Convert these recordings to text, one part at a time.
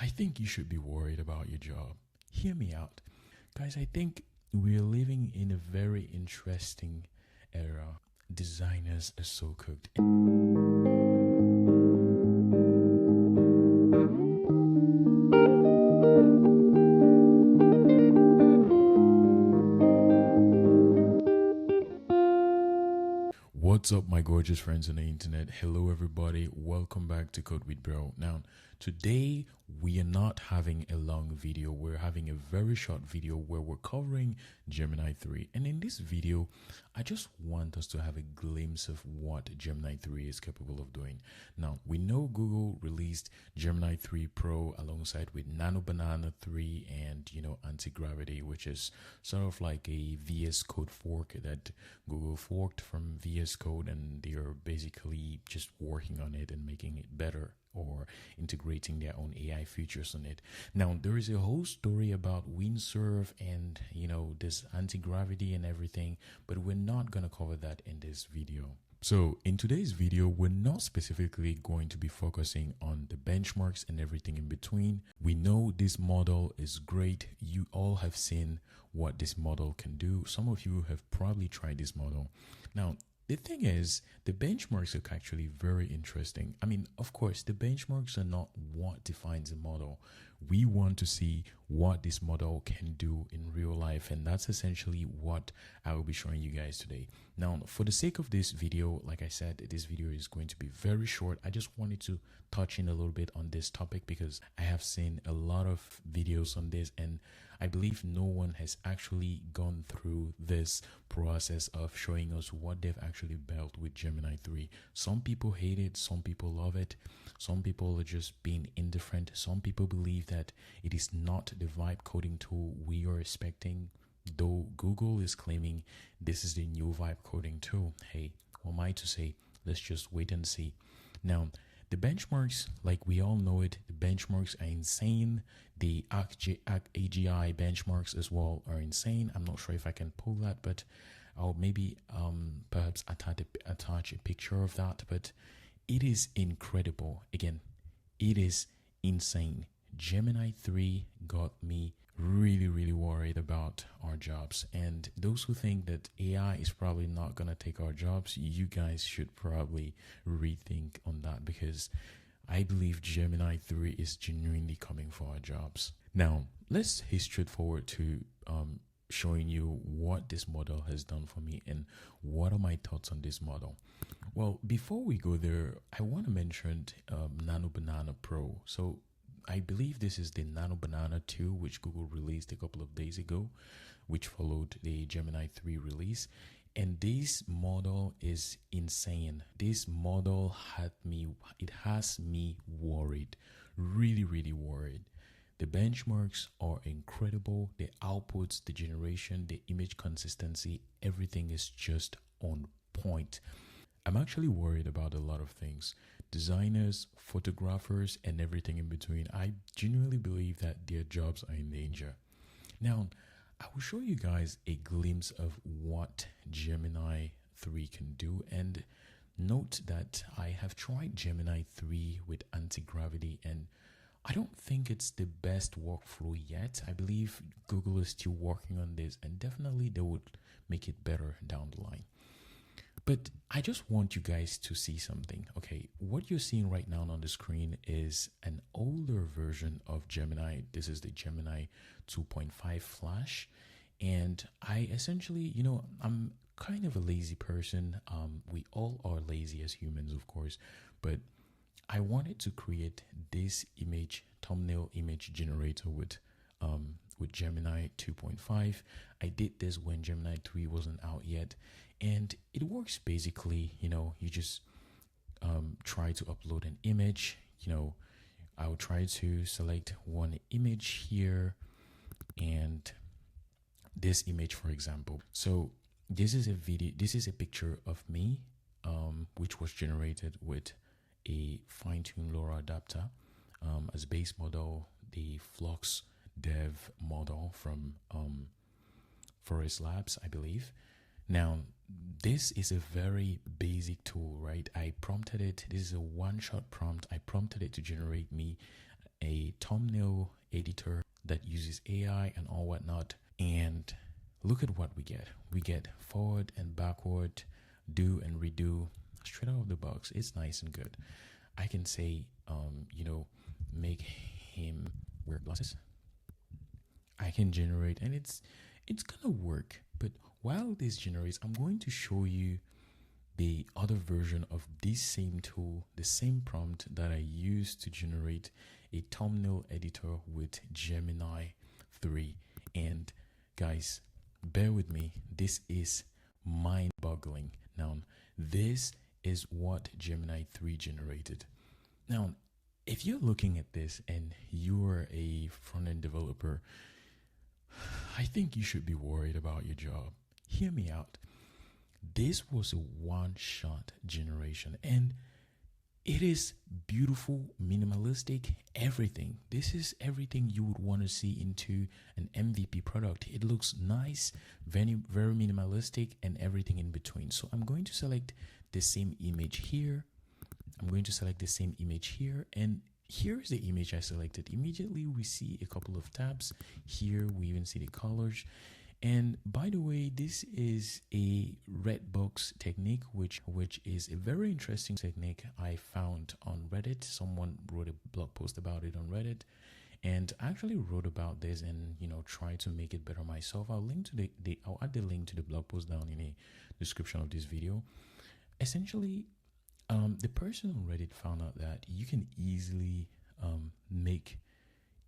I think you should be worried about your job. Hear me out. Guys, I think we're living in a very interesting era. Designers are so cooked. What's up, my gorgeous friends on the internet? Hello, everybody. Welcome back to Code with Bro. Now, today we are not having a long video. We're having a very short video where we're covering Gemini 3. And in this video, I just want us to have a glimpse of what Gemini 3 is capable of doing. Now, we know Google released Gemini 3 Pro alongside with Nano Banana 3 and, antigravity, which is sort of like a VS Code fork that Google forked from VS Code, and they are basically just working on it and making it better, or integrating their own AI features on it. Now, there is a whole story about windsurf and, this anti-gravity and everything, but we're not going to cover that in this video. So in today's video, we're not specifically going to be focusing on the benchmarks and everything in between. We know this model is great. You all have seen what this model can do. Some of you have probably tried this model. Now, the thing is, the benchmarks are actually very interesting. I mean, of course, the benchmarks are not what defines a model. We want to see what this model can do in real life, and that's essentially what I will be showing you guys today. Now, for the sake of this video, like I said, this video is going to be very short. I just wanted to touch in a little bit on this topic because I have seen a lot of videos on this, and I believe no one has actually gone through this process of showing us what they've actually built with Gemini 3. Some people hate it, some people love it, some people are just being indifferent, some people believe that it is not the vibe coding tool we are expecting, though Google is claiming this is the new vibe coding tool. Hey, what am I to say? Let's just wait and see. Now, the benchmarks, like we all know it, the benchmarks are insane. The AGI benchmarks as well are insane. I'm not sure if I can pull that, but I'll maybe perhaps attach a picture of that. But it is incredible. Again, it is insane. Gemini 3 got me really worried about our jobs, and those who think that AI is probably not gonna take our jobs, you guys should probably rethink on that, because I believe Gemini 3 is genuinely coming for our jobs. Now, let's head straight forward to showing you what this model has done for me and what are my thoughts on this model. Well, before we go there, I want to mention Nano Banana Pro. So I believe this is the Nano Banana 2, which Google released a couple of days ago, which followed the Gemini 3 release. And this model is insane. This model has me worried, really worried. The benchmarks are incredible. The outputs, the generation, the image consistency, everything is just on point. I'm actually worried about a lot of things. Designers, photographers, and everything in between. I genuinely believe that their jobs are in danger. Now, I will show you guys a glimpse of what Gemini 3 can do, and note that I have tried Gemini 3 with anti-gravity, and I don't think it's the best workflow yet. I believe Google is still working on this, and definitely they would make it better down the line. But I just want you guys to see something. Okay, what you're seeing right now on the screen is an older version of Gemini. This is the Gemini 2.5 Flash. And I essentially, I'm kind of a lazy person. We all are lazy as humans, of course. But I wanted to create this thumbnail image generator with Gemini 2.5. I did this when Gemini 3 wasn't out yet. And it works basically, you just try to upload an image. I'll try to select one image here, and this image, for example. So this is a picture of me, which was generated with a fine-tuned LoRa adapter as base model, the Flux Dev model from Forest Labs, I believe. Now, this is a very basic tool, right? I prompted it. This is a one-shot prompt. I prompted it to generate me a thumbnail editor that uses AI and all whatnot. And look at what we get. We get forward and backward, do and redo straight out of the box. It's nice and good. I can say, make him wear glasses. I can generate, and it's gonna work. But while this generates, I'm going to show you the other version of this same tool, the same prompt that I used to generate a thumbnail editor with Gemini 3. And guys, bear with me, this is mind-boggling. Now, this is what Gemini 3 generated. Now, if you're looking at this and you're a front-end developer, I think you should be worried about your job. Hear me out. This was a one-shot generation, and it is beautiful, minimalistic, everything. This is everything you would want to see into an MVP product. It looks nice, very, very minimalistic, and everything in between. So I'm going to select the same image here. I'm going to select the same image here, and here's the image I selected. Immediately we see a couple of tabs. Here we even see the colors. And by the way, this is a red box technique, which is a very interesting technique I found on Reddit. Someone wrote a blog post about it on Reddit, and I actually wrote about this and tried to make it better myself. I'll link to I'll add the link to the blog post down in the description of this video. Essentially, the person on Reddit found out that you can easily make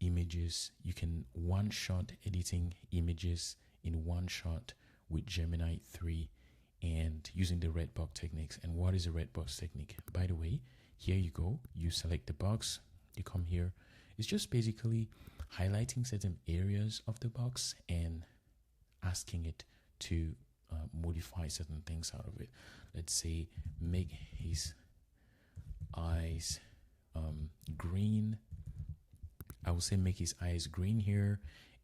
images. You can one-shot editing images in one shot with Gemini 3 and using the red box techniques. And what is a red box technique? By the way, here you go. You select the box, you come here. It's just basically highlighting certain areas of the box and asking it to modify certain things out of it. Let's say make his eyes green. I would say make his eyes green here.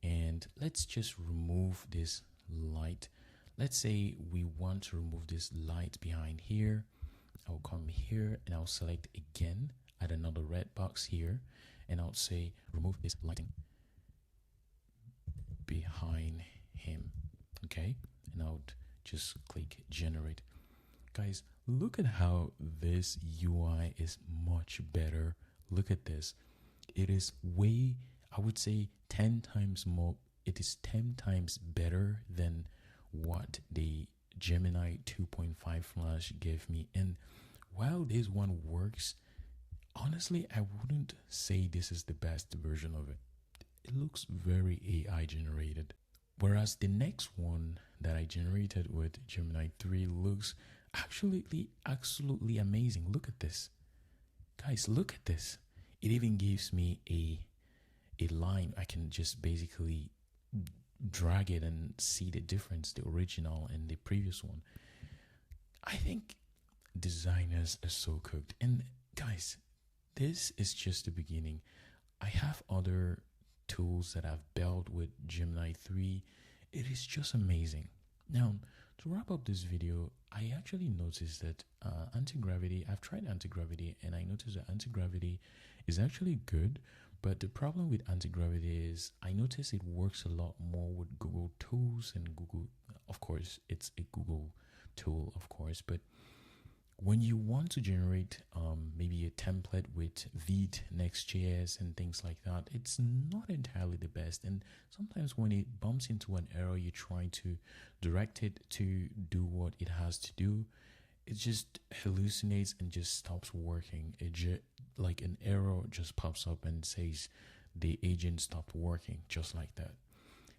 And let's just remove this light. Let's say we want to remove this light behind here. I'll come here and I'll select again, add another red box here, and I'll say remove this lighting behind him. Okay, and I'll just click generate. Guys, look at how this UI is much better. Look at this. It is way, I would say 10 times more. It is 10 times better than what the Gemini 2.5 Flash gave me. And while this one works, honestly, I wouldn't say this is the best version of it. It looks very AI generated. Whereas the next one that I generated with Gemini 3 looks absolutely amazing. Look at this. Guys, look at this. It even gives me a line. I can just basically drag it and see the difference, the original and the previous one. I think designers are so cooked. And guys, this is just the beginning. I have other tools that I've built with Gemini 3. It is just amazing. Now, to wrap up this video, I actually noticed that antigravity, I've tried antigravity and I noticed that antigravity is actually good. But the problem with antigravity is I notice it works a lot more with Google tools, and Google, of course, it's a Google tool, of course. But when you want to generate maybe a template with Vite, Next.js and things like that, it's not entirely the best. And sometimes when it bumps into an error, you try to direct it to do what it has to do, it just hallucinates and just stops working. Like an error just pops up and says the agent stopped working, just like that.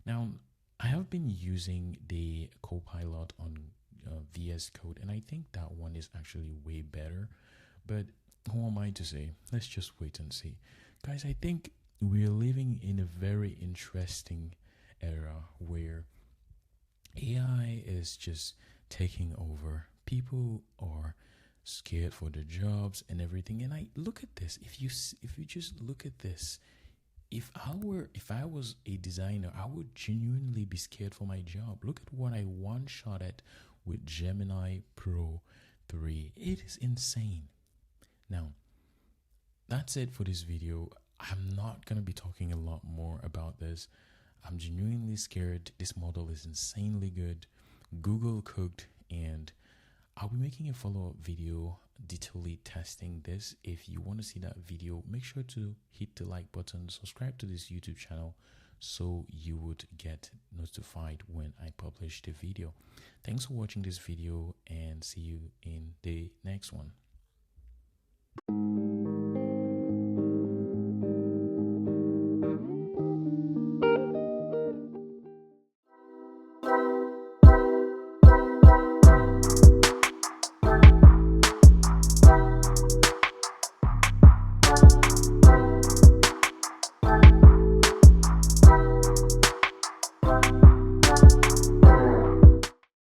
Now, I have been using the Copilot on VS Code, and I think that one is actually way better. But who am I to say? Let's just wait and see. Guys, I think we're living in a very interesting era where AI is just taking over. People are scared for their jobs and everything. And I look at this. If you just look at this, if I was a designer, I would genuinely be scared for my job. Look at what I one-shot at with Gemini Pro 3. It is insane. Now, that's it for this video. I'm not going to be talking a lot more about this. I'm genuinely scared. This model is insanely good. Google cooked, and I'll be making a follow-up video detailedly testing this. If you want to see that video, make sure to hit the like button, subscribe to this YouTube channel so you would get notified when I publish the video. Thanks for watching this video, and see you in the next one.